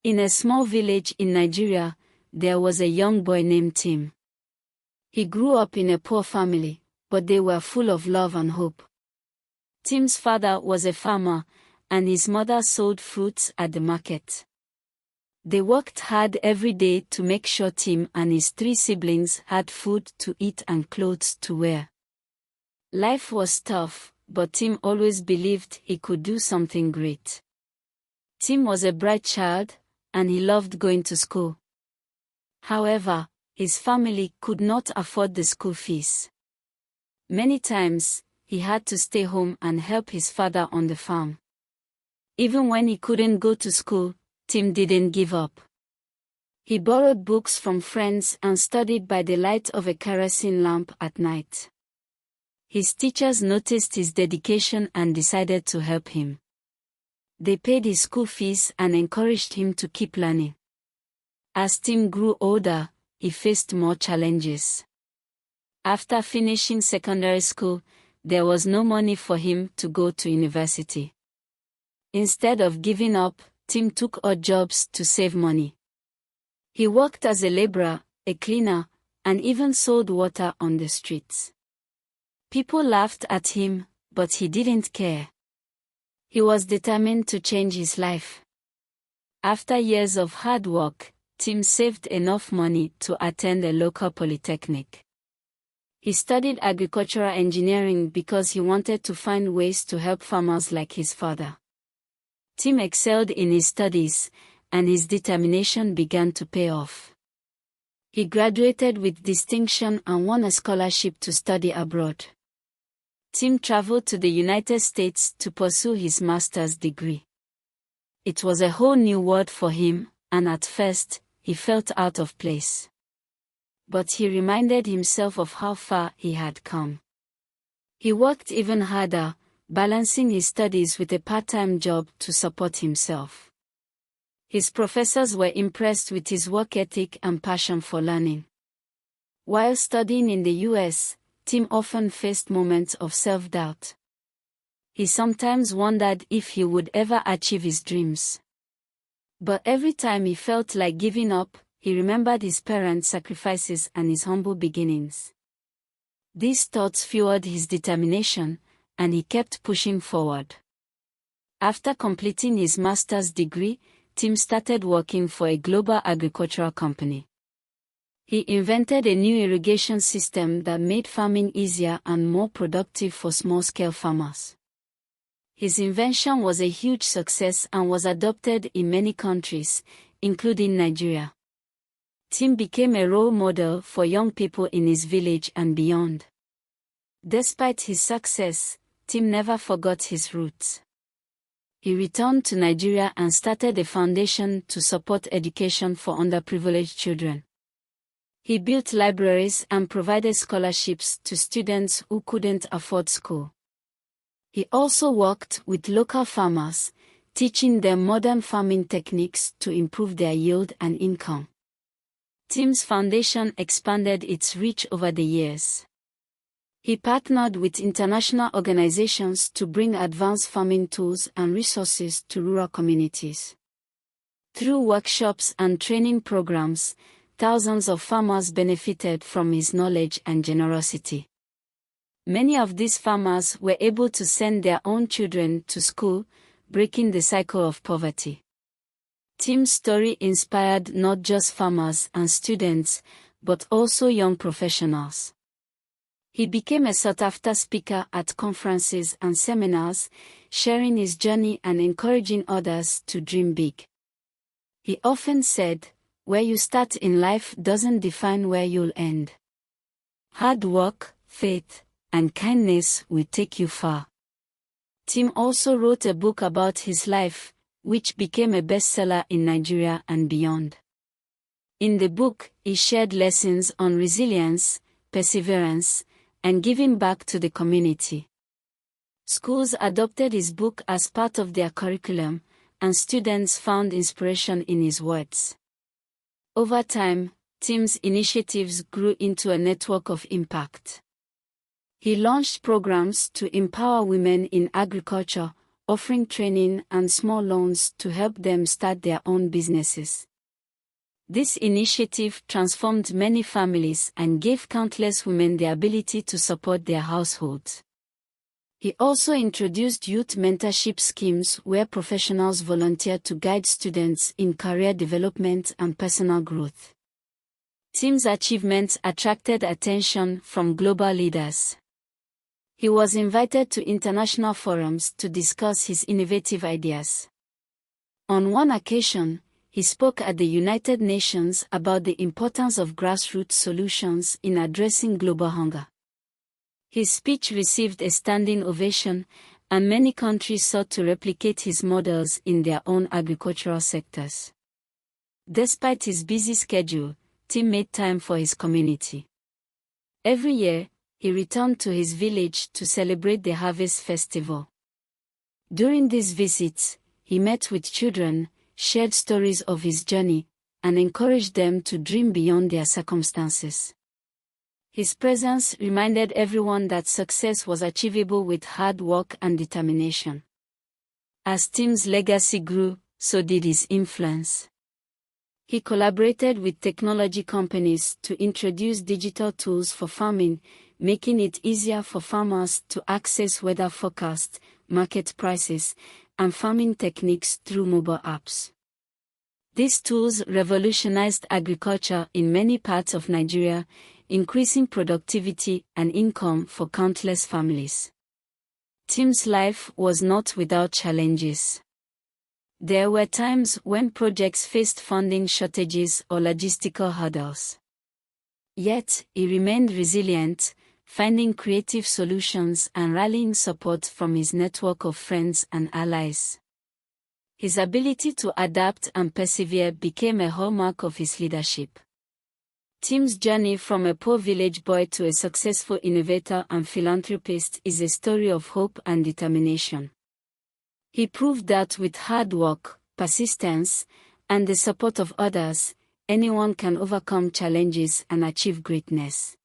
In a small village in Nigeria, there was a young boy named Tim. He grew up in a poor family, but they were full of love and hope. Tim's father was a farmer, and his mother sold fruits at the market. They worked hard every day to make sure Tim and his 3 siblings had food to eat and clothes to wear. Life was tough, but Tim always believed he could do something great. Tim was a bright child, and he loved going to school. However, his family could not afford the school fees. Many times, he had to stay home and help his father on the farm. Even when he couldn't go to school, Tim didn't give up. He borrowed books from friends and studied by the light of a kerosene lamp at night. His teachers noticed his dedication and decided to help him. They paid his school fees and encouraged him to keep learning. As Tim grew older, he faced more challenges. After finishing secondary school, there was no money for him to go to university. Instead of giving up, Tim took odd jobs to save money. He worked as a laborer, a cleaner, and even sold water on the streets. People laughed at him, but he didn't care. He was determined to change his life. After years of hard work, Tim saved enough money to attend a local polytechnic. He studied agricultural engineering because he wanted to find ways to help farmers like his father. Tim excelled in his studies, and his determination began to pay off. He graduated with distinction and won a scholarship to study abroad. Tim traveled to the United States to pursue his master's degree. It was a whole new world for him, and at first, he felt out of place. But he reminded himself of how far he had come. He worked even harder, balancing his studies with a part-time job to support himself. His professors were impressed with his work ethic and passion for learning. While studying in the US, Tim often faced moments of self-doubt. He sometimes wondered if he would ever achieve his dreams. But every time he felt like giving up, he remembered his parents' sacrifices and his humble beginnings. These thoughts fueled his determination, and he kept pushing forward. After completing his master's degree, Tim started working for a global agricultural company. He invented a new irrigation system that made farming easier and more productive for small-scale farmers. His invention was a huge success and was adopted in many countries, including Nigeria. Tim became a role model for young people in his village and beyond. Despite his success, Tim never forgot his roots. He returned to Nigeria and started a foundation to support education for underprivileged children. He built libraries and provided scholarships to students who couldn't afford school. He also worked with local farmers, teaching them modern farming techniques to improve their yield and income. Tim's foundation expanded its reach over the years. He partnered with international organizations to bring advanced farming tools and resources to rural communities. Through workshops and training programs, thousands of farmers benefited from his knowledge and generosity. Many of these farmers were able to send their own children to school, breaking the cycle of poverty. Tim's story inspired not just farmers and students, but also young professionals. He became a sought-after speaker at conferences and seminars, sharing his journey and encouraging others to dream big. He often said, "Where you start in life doesn't define where you'll end. Hard work, faith, and kindness will take you far." Tim also wrote a book about his life, which became a bestseller in Nigeria and beyond. In the book, he shared lessons on resilience, perseverance, and giving back to the community. Schools adopted his book as part of their curriculum, and students found inspiration in his words. Over time, Tim's initiatives grew into a network of impact. He launched programs to empower women in agriculture, offering training and small loans to help them start their own businesses. This initiative transformed many families and gave countless women the ability to support their households. He also introduced youth mentorship schemes where professionals volunteer to guide students in career development and personal growth. Tim's achievements attracted attention from global leaders. He was invited to international forums to discuss his innovative ideas. On one occasion, he spoke at the United Nations about the importance of grassroots solutions in addressing global hunger. His speech received a standing ovation, and many countries sought to replicate his models in their own agricultural sectors. Despite his busy schedule, Tim made time for his community. Every year, he returned to his village to celebrate the harvest festival. During these visits, he met with children, shared stories of his journey, and encouraged them to dream beyond their circumstances. His presence reminded everyone that success was achievable with hard work and determination. As Tim's legacy grew, so did his influence. He collaborated with technology companies to introduce digital tools for farming, making it easier for farmers to access weather forecasts, market prices, and farming techniques through mobile apps. These tools revolutionized agriculture in many parts of Nigeria, increasing productivity and income for countless families. Tim's life was not without challenges. There were times when projects faced funding shortages or logistical hurdles. Yet, he remained resilient, finding creative solutions and rallying support from his network of friends and allies. His ability to adapt and persevere became a hallmark of his leadership. Tim's journey from a poor village boy to a successful innovator and philanthropist is a story of hope and determination. He proved that with hard work, persistence, and the support of others, anyone can overcome challenges and achieve greatness.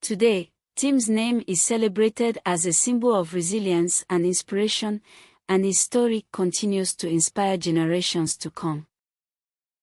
Today, Tim's name is celebrated as a symbol of resilience and inspiration, and his story continues to inspire generations to come.